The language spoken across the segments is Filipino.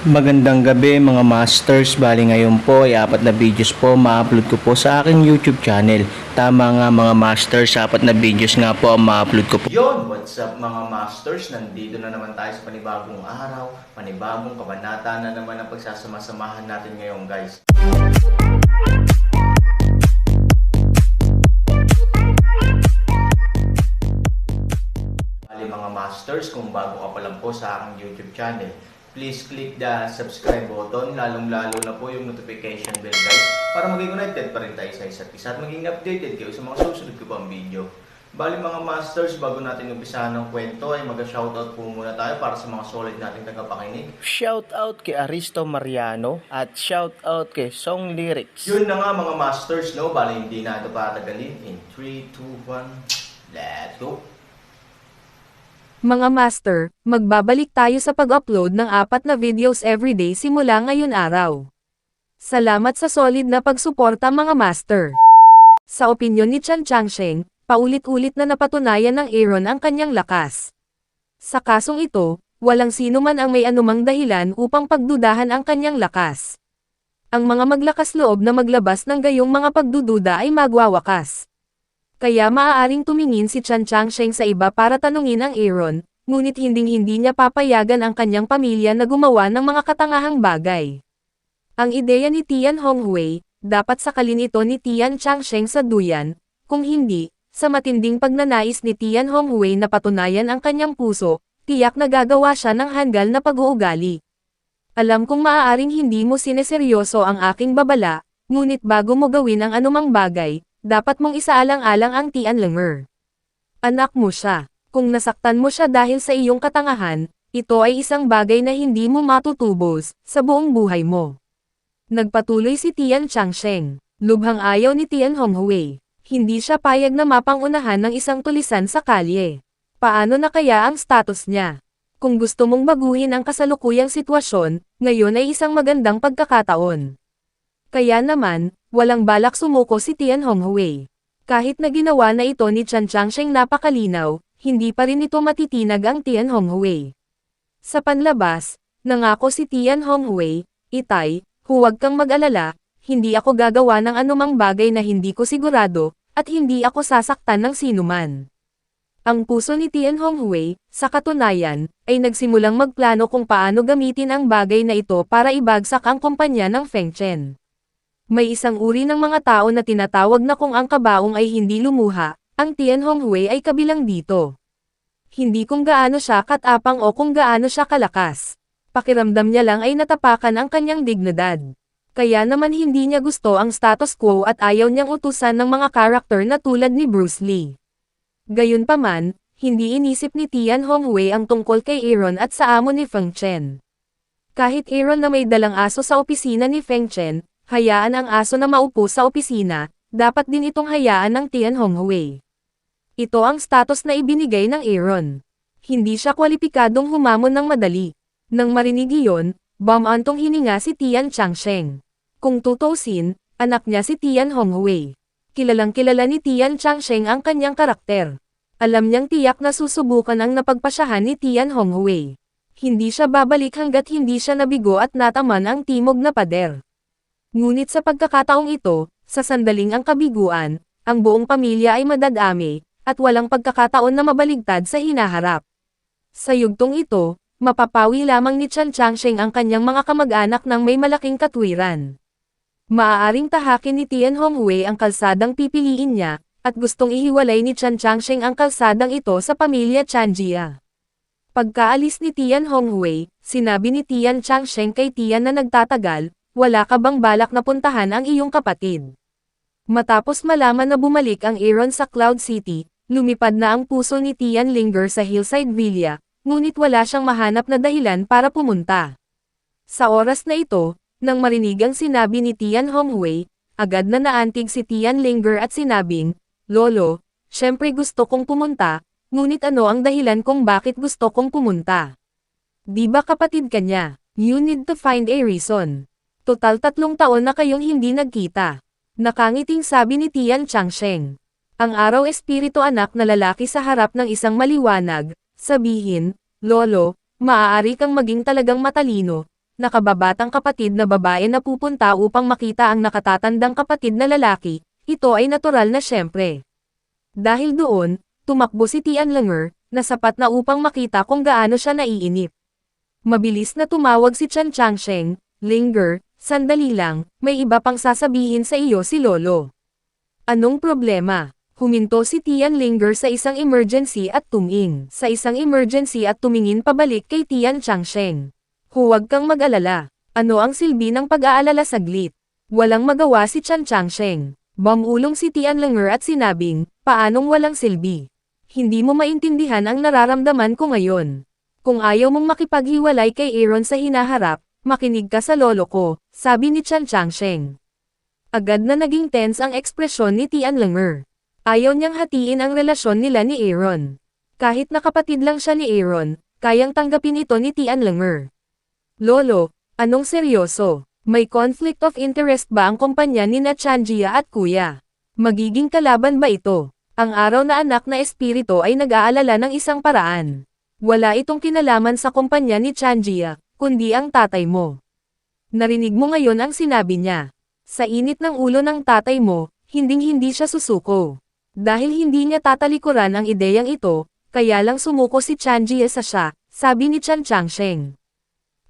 Magandang gabi mga masters, bali ngayon po ay 4 na videos po ma-upload ko po sa aking YouTube channel. Tama nga mga masters, 4 na videos nga po ang ma-upload ko po. Yon, what's up mga masters, nandito na naman tayo sa panibagong araw, panibagong kabanata na naman ang pagsasama-samahan natin ngayon guys. Bali mga masters, kung bago ka pa lang po sa aking YouTube channel, please click the subscribe button, lalong-lalo na po yung notification bell guys, para maging connected pa rin tayo sa isa't isa at maging updated kayo sa mga susunod ko pang video. Bali mga masters, bago natin umpisahan ng kwento ay mag-shoutout po muna tayo para sa mga solid nating tagapakinig. Shoutout kay Aristo Mariano at shoutout kay Song Lyrics. Yun na nga mga masters, no? Bali hindi na ito patagalin. In 3, 2, 1, let's go! Mga master, magbabalik tayo sa pag-upload ng 4 na videos everyday simula ngayon araw. Salamat sa solid na pagsuporta mga master. Sa opinyon ni Chan Changsheng, paulit-ulit na napatunayan ng Aaron ang kanyang lakas. Sa kasong ito, walang sino man ang may anumang dahilan upang pagdudahan ang kanyang lakas. Ang mga maglakas loob na maglabas ng gayong mga pagdududa ay magwawakas. Kaya maaaring tumingin si Chan Changsheng sa iba para tanungin ang Aaron, ngunit hinding-hindi niya papayagan ang kanyang pamilya na gumawa ng mga katangahang bagay. Ang ideya ni Tian Honghui, dapat sakalin ito ni Tian Changsheng sa duyan, kung hindi, sa matinding pagnanais ni Tian Honghui na patunayan ang kanyang puso, tiyak na gagawa siya ng hanggal na pag-uugali. Alam kong maaaring hindi mo sineseryoso ang aking babala, ngunit bago mo gawin ang anumang bagay, dapat mong isaalang-alang ang Tian Lenger. Anak mo siya. Kung nasaktan mo siya dahil sa iyong katangahan, ito ay isang bagay na hindi mo matutubos sa buong buhay mo. Nagpatuloy si Tian Changsheng. Lubhang ayaw ni Tian Honghui. Hindi siya payag na mapangunahan ng isang tulisan sa kalye. Paano na kaya ang status niya? Kung gusto mong baguhin ang kasalukuyang sitwasyon, ngayon ay isang magandang pagkakataon. Kaya naman, walang balak sumuko si Tian Honghui. Kahit na ginawa na ito ni Chan Changsheng napakalinaw, hindi pa rin ito matitinag ang Tian Honghui. Sa panlabas, nangako si Tian Honghui, Itay, huwag kang mag-alala, hindi ako gagawa ng anumang bagay na hindi ko sigurado, at hindi ako sasaktan ng sinuman. Ang puso ni Tian Honghui, sa katunayan, ay nagsimulang magplano kung paano gamitin ang bagay na ito para ibagsak ang kumpanya ng Feng Chen. May isang uri ng mga tao na tinatawag na kung ang kabaong ay hindi lumuha, ang Tian Honghui ay kabilang dito. Hindi kung gaano siya katapang o kung gaano siya kalakas. Pakiramdam niya lang ay natapakan ang kanyang dignidad. Kaya naman hindi niya gusto ang status quo at ayaw niyang utusan ng mga karakter na tulad ni Bruce Lee. Gayunpaman, hindi inisip ni Tian Honghui ang tungkol kay Aaron at sa amo ni Feng Chen. Kahit Aaron na may dalang aso sa opisina ni Feng Chen, hayaan ang aso na maupo sa opisina, dapat din itong hayaan ng Tian Honghui. Ito ang status na ibinigay ng Aaron. Hindi siya kwalipikadong humamon ng madali. Nang marinig iyon, bumantong hininga si Tian Changsheng. Kung tutusin, anak niya si Tian Honghui. Kilalang kilala ni Tian Changsheng ang kanyang karakter. Alam niyang tiyak na susubukan ang napagpasyahan ni Tian Honghui. Hindi siya babalik hanggat hindi siya nabigo at nataman ang timog na pader. Ngunit sa pagkakataong ito, sa sandaling ang kabiguan, ang buong pamilya ay madadami, at walang pagkakataon na mabaligtad sa hinaharap. Sa yugtong ito, mapapawi lamang ni Chan Changsheng ang kanyang mga kamag-anak ng may malaking katwiran. Maaaring tahakin ni Tian Honghui ang kalsadang pipiliin niya, at gustong ihiwalay ni Chan Changsheng ang kalsadang ito sa pamilya Chanjia. Pagkaalis ni Tian Honghui, sinabi ni Tian Changsheng kay Tian na nagtatagal, wala ka bang balak na puntahan ang iyong kapatid? Matapos malaman na bumalik ang Aaron sa Cloud City, lumipad na ang puso ni Tian Lenger sa Hillside Villa, ngunit wala siyang mahanap na dahilan para pumunta. Sa oras na ito, nang marinig ang sinabi ni Tian Honghui, agad na naantig si Tian Lenger at sinabing, Lolo, syempre gusto kong pumunta, ngunit ano ang dahilan kung bakit gusto kong pumunta? Di ba kapatid ka niya? You need to find a reason. Total 3 taon na kayong hindi nagkita. Nakangiting sabi ni Tian Changsheng. Ang araw espiritu anak na lalaki sa harap ng isang maliwanag, sabihin, Lolo, maaari kang maging talagang matalino, nakababatang kapatid na babae na pupunta upang makita ang nakatatandang kapatid na lalaki, ito ay natural na syempre. Dahil doon, tumakbo si Tian Langer, na sapat na upang makita kung gaano siya naiinip. Mabilis na tumawag si Chan Changsheng, Linger, sandali lang, may iba pang sasabihin sa iyo si Lolo. Anong problema? Huminto si Tian Linger sa isang emergency at tumingin pabalik kay Tian Changsheng. Huwag kang mag-alala. Ano ang silbi ng pag-aalala saglit? Walang magawa si Chan Changsheng. Bumulong si Tian Linger at sinabing, paanong walang silbi? Hindi mo maintindihan ang nararamdaman ko ngayon. Kung ayaw mong makipaghiwalay kay Aaron sa hinaharap, makinig ka sa lolo ko, sabi ni Chan Changsheng. Agad na naging tense ang ekspresyon ni Tian Linger. Ayaw niyang hatiin ang relasyon nila ni Aaron. Kahit na kapatid lang siya ni Aaron, kayang tanggapin ito ni Tian Linger. Lolo, anong seryoso? May conflict of interest ba ang kumpanya ni na Chanjia at Kuya? Magiging kalaban ba ito? Ang araw na anak na espiritu ay nag-aalala ng isang paraan. Wala itong kinalaman sa kumpanya ni Chanjia, kundi ang tatay mo. Narinig mo ngayon ang sinabi niya. Sa init ng ulo ng tatay mo, hinding-hindi siya susuko. Dahil hindi niya tatalikuran ang ideyang ito, kaya lang sumuko si Chanjia sa siya, sabi ni Chan Changsheng.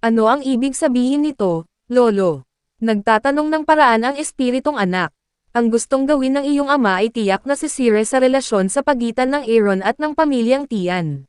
Ano ang ibig sabihin nito, Lolo? Nagtatanong ng paraan ang espiritong anak. Ang gustong gawin ng iyong ama ay tiyak na sisire sa relasyon sa pagitan ng Aaron at ng pamilyang Tian.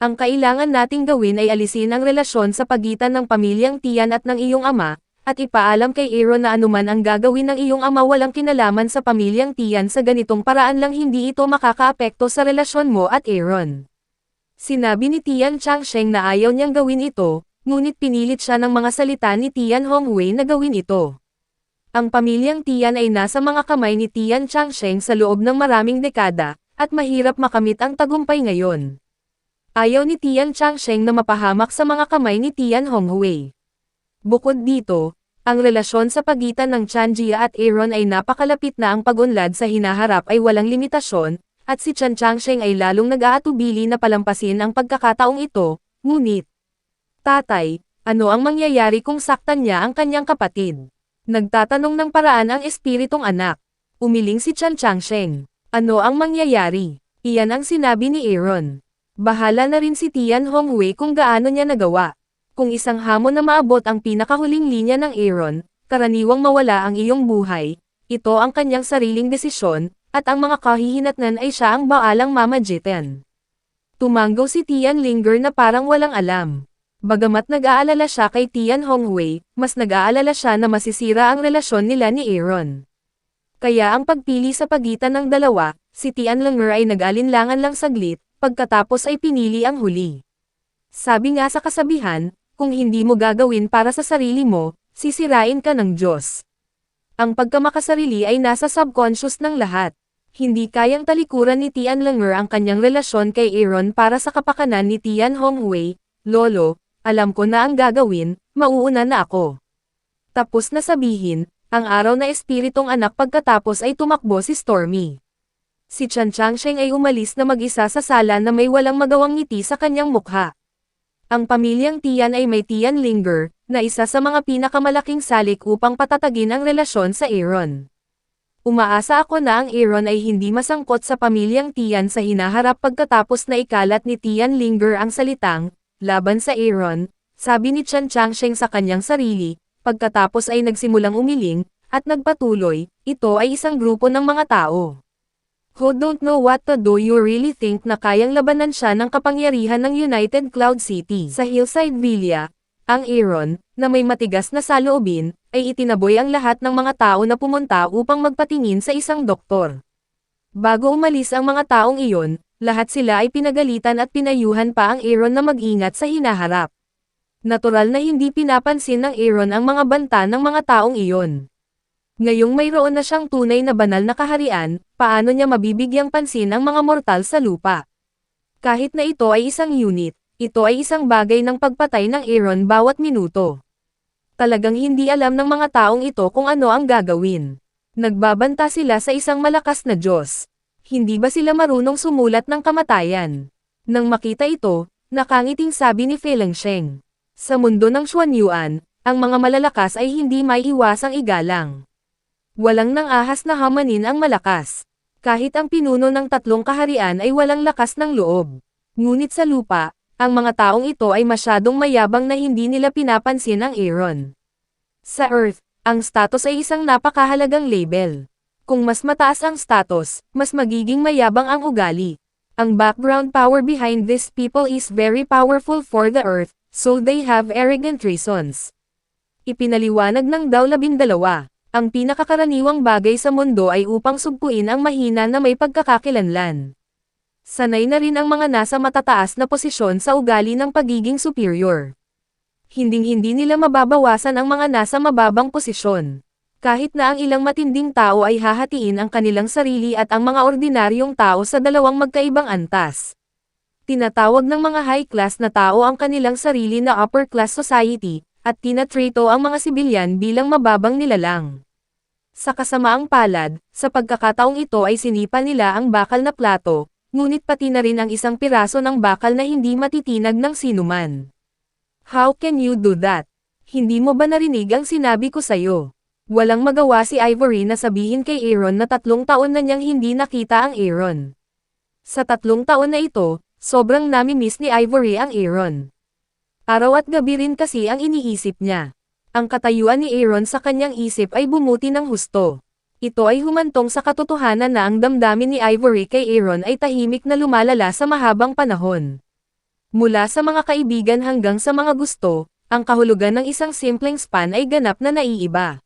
Ang kailangan nating gawin ay alisin ang relasyon sa pagitan ng pamilyang Tian at ng iyong ama, at ipaalam kay Aaron na anuman ang gagawin ng iyong ama walang kinalaman sa pamilyang Tian sa ganitong paraan lang hindi ito makakaapekto sa relasyon mo at Aaron. Sinabi ni Tian Changsheng na ayaw niyang gawin ito, ngunit pinilit siya ng mga salita ni Tian Hongwei na gawin ito. Ang pamilyang Tian ay nasa mga kamay ni Tian Changsheng sa loob ng maraming dekada, at mahirap makamit ang tagumpay ngayon. Ayaw ni Tian Changsheng na mapahamak sa mga kamay ni Tian Hongwei. Bukod dito, ang relasyon sa pagitan ng Chanjia at Aaron ay napakalapit na ang pag-unlad sa hinaharap ay walang limitasyon, at si Chan Changsheng ay lalong nag-aatubili na palampasin ang pagkakataong ito, ngunit, Tatay, ano ang mangyayari kung saktan niya ang kanyang kapatid? Nagtatanong ng paraan ang espiritong anak. Umiling si Chan Changsheng. Ano ang mangyayari? Iyan ang sinabi ni Aaron. Bahala na rin si Tian Hongwei kung gaano niya nagawa. Kung isang hamon na maabot ang pinakahuling linya ng Aaron, karaniwang mawala ang iyong buhay, ito ang kanyang sariling desisyon, at ang mga kahihinatnan ay siya ang baalang mamagitan. Tumanggaw si Tian Linger na parang walang alam. Bagamat nag-aalala siya kay Tian Hongwei, mas nag-aalala siya na masisira ang relasyon nila ni Aaron. Kaya ang pagpili sa pagitan ng dalawa, si Tian Linger ay nag-alinlangan lang saglit, pagkatapos ay pinili ang huli. Sabi nga sa kasabihan, kung hindi mo gagawin para sa sarili mo, sisirain ka ng Diyos. Ang pagkamakasarili ay nasa subconscious ng lahat. Hindi kayang talikuran ni Tian Linger ang kanyang relasyon kay Aaron para sa kapakanan ni Tian Hongwei. Lolo, alam ko na ang gagawin, mauuna na ako. Tapos na sabihin, ang araw na espiritong anak pagkatapos ay tumakbo si Stormy. Si Chan Changsheng ay umalis na mag-isa sa sala na may walang magawang ngiti sa kanyang mukha. Ang pamilyang Tian ay may Tian Linger, na isa sa mga pinakamalaking salik upang patatagin ang relasyon sa Aaron. Umaasa ako na ang Aaron ay hindi masangkot sa pamilyang Tian sa hinaharap pagkatapos na ikalat ni Tian Linger ang salitang, laban sa Aaron, sabi ni Chan Changsheng sa kanyang sarili, pagkatapos ay nagsimulang umiling, at nagpatuloy, ito ay isang grupo ng mga tao. Who don't know what to do you really think na kayang labanan siya ng kapangyarihan ng United Cloud City. Sa Hillside Villa, ang Aaron, na may matigas na saloobin, ay itinaboy ang lahat ng mga tao na pumunta upang magpatingin sa isang doktor. Bago umalis ang mga taong iyon, lahat sila ay pinagalitan at pinayuhan pa ang Aaron na mag-ingat sa hinaharap. Natural na hindi pinapansin ng Aaron ang mga banta ng mga taong iyon. Ngayong mayroon na siyang tunay na banal na kaharian, paano niya mabibigyang pansin ang mga mortal sa lupa? Kahit na ito ay isang unit, ito ay isang bagay ng pagpatay ng Aaron bawat minuto. Talagang hindi alam ng mga taong ito kung ano ang gagawin. Nagbabanta sila sa isang malakas na Diyos. Hindi ba sila marunong sumulat ng kamatayan? Nang makita ito, nakangiting sabi ni Fei Lengsheng. Sa mundo ng Xuanyuan, ang mga malalakas ay hindi maiiwasang igalang. Walang nang-ahas na hamanin ang malakas. Kahit ang pinuno ng tatlong kaharian ay walang lakas ng loob. Ngunit sa lupa, ang mga taong ito ay masyadong mayabang na hindi nila pinapansin ang Aaron. Sa Earth, ang status ay isang napakahalagang label. Kung mas mataas ang status, mas magiging mayabang ang ugali. Ang background power behind these people is very powerful for the Earth, so they have arrogant reasons. Ipinaliwanag ng Dao 12, ang pinakakaraniwang bagay sa mundo ay upang sugpuin ang mahina na may pagkakakilanlan. Sanay na rin ang mga nasa matataas na posisyon sa ugali ng pagiging superior. Hinding-hindi nila mababawasan ang mga nasa mababang posisyon. Kahit na ang ilang matinding tao ay hahatiin ang kanilang sarili at ang mga ordinaryong tao sa dalawang magkaibang antas. Tinatawag ng mga high-class na tao ang kanilang sarili na upper-class society, at tinatrito ang mga sibilyan bilang mababang nilalang. Sa kasamaang palad, sa pagkakataong ito ay sinipa nila ang bakal na plato, ngunit pati na rin ang isang piraso ng bakal na hindi matitinag ng sinuman. How can you do that? Hindi mo ba narinig ang sinabi ko sa'yo? Walang magawa si Ivory na sabihin kay Aaron na 3 taon na niyang hindi nakita ang Aaron. Sa 3 taon na ito, sobrang nami-miss ni Ivory ang Aaron. Araw at gabi rin kasi ang iniisip niya. Ang katayuan ni Aaron sa kanyang isip ay bumuti ng husto. Ito ay humantong sa katotohanan na ang damdamin ni Ivory kay Aaron ay tahimik na lumalala sa mahabang panahon. Mula sa mga kaibigan hanggang sa mga gusto, ang kahulugan ng isang simpleng span ay ganap na naiiba.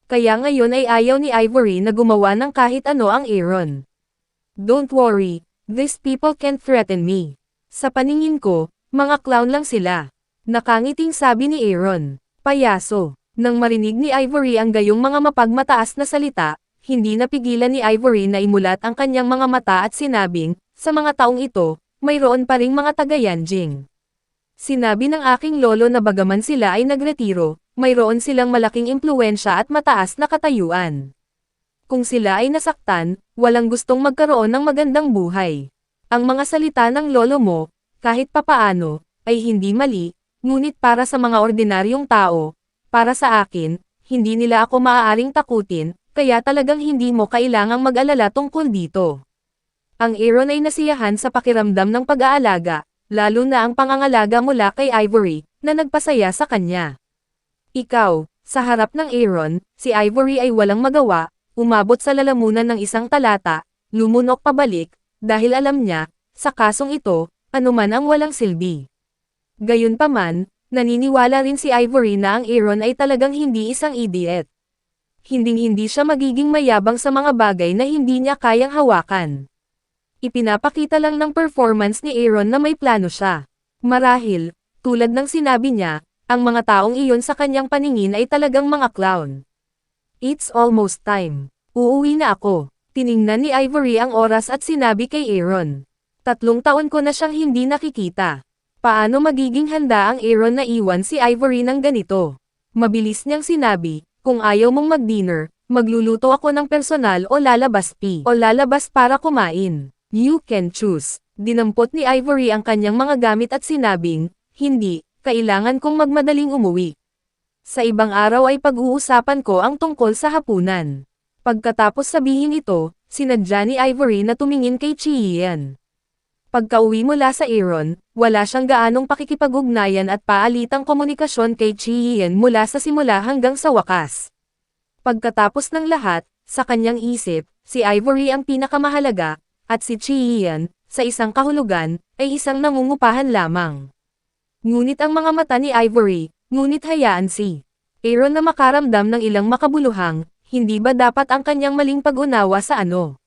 Kaya ngayon ay ayaw ni Ivory na gumawa ng kahit ano ang Aaron. Don't worry, these people can't threaten me. Sa paningin ko, mga clown lang sila. Nakangiting sabi ni Aaron. Payaso. Nang marinig ni Ivory ang gayong mga mapagmataas na salita, hindi napigilan ni Ivory na imulat ang kanyang mga mata at sinabing, sa mga taong ito, mayroon pa ring mga taga-Yanjing. Sinabi ng aking lolo na bagaman sila ay nagretiro, mayroon silang malaking impluwensya at mataas na katayuan. Kung sila ay nasaktan, walang gustong magkaroon ng magandang buhay. Ang mga salita ng lolo mo, kahit papaano, ay hindi mali, ngunit para sa mga ordinaryong tao, para sa akin, hindi nila ako maaaring takutin, kaya talagang hindi mo kailangang mag-alala tungkol dito. Ang Aaron ay nasiyahan sa pakiramdam ng pag-aalaga, lalo na ang pangangalaga mula kay Ivory, na nagpasaya sa kanya. Ikaw, sa harap ng Aaron, si Ivory ay walang magawa, umabot sa lalamunan ng isang talata, lumunok pabalik, dahil alam niya, sa kasong ito, anuman ang walang silbi. Gayunpaman, naniniwala rin si Ivory na ang Aaron ay talagang hindi isang idiot. Hinding-hindi siya magiging mayabang sa mga bagay na hindi niya kayang hawakan. Ipinapakita lang ng performance ni Aaron na may plano siya. Marahil, tulad ng sinabi niya, ang mga taong iyon sa kanyang paningin ay talagang mga clown. It's almost time. Uuwi na ako. Tiningnan ni Ivory ang oras at sinabi kay Aaron. 3 taon ko na siyang hindi nakikita. Paano magiging handa ang Aaron na iwan si Ivory ng ganito? Mabilis niyang sinabi, kung ayaw mong mag-dinner, magluluto ako ng personal o lalabas para kumain. You can choose. Dinampot ni Ivory ang kanyang mga gamit at sinabing, hindi, kailangan kong magmadaling umuwi. Sa ibang araw ay pag-uusapan ko ang tungkol sa hapunan. Pagkatapos sabihin ito, sinadya ni Ivory na tumingin kay Chihian. Pagka-uwi mula sa Aaron, wala siyang gaanong pakikipag-ugnayan at paalitang komunikasyon kay Chihian mula sa simula hanggang sa wakas. Pagkatapos ng lahat, sa kanyang isip, si Ivory ang pinakamahalaga, at si Chihian, sa isang kahulugan, ay isang nangungupahan lamang. Ngunit ang mga mata ni Ivory, ngunit hayaan si Aaron na makaramdam ng ilang makabuluhang, hindi ba dapat ang kanyang maling pag-unawa sa ano?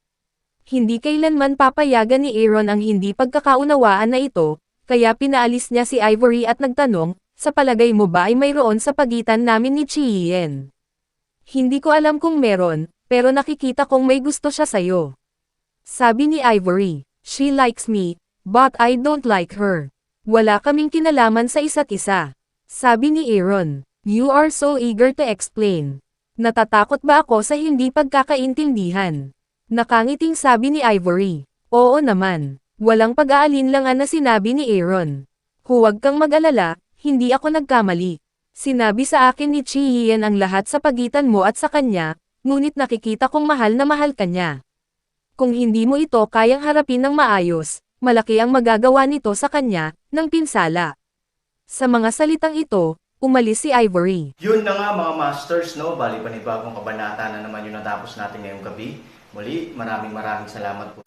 Hindi kailanman papayagan ni Aaron ang hindi pagkakaunawaan na ito, kaya pinaalis niya si Ivory at nagtanong, sa palagay mo ba ay mayroon sa pagitan namin ni Chihian? Hindi ko alam kung meron, pero nakikita kong may gusto siya sa'yo. Sabi ni Ivory, she likes me, but I don't like her. Wala kaming kinalaman sa isa't isa. Sabi ni Aaron, you are so eager to explain. Natatakot ba ako sa hindi pagkakaintindihan? Nakangiting sabi ni Ivory. Oo naman. Walang pag-aalinlangan na sinabi ni Aaron. Huwag kang mag-alala, hindi ako nagkamali. Sinabi sa akin ni Chi Yian ang lahat sa pagitan mo at sa kanya, ngunit nakikita kong mahal na mahal ka niya. Kung hindi mo ito kayang harapin ng maayos, malaki ang magagawa nito sa kanya, ng pinsala. Sa mga salitang ito, umalis si Ivory. Yun na nga mga masters, no? Bali panibagong kabanata na naman yung natapos natin ngayong gabi. Muli, maraming salamat po.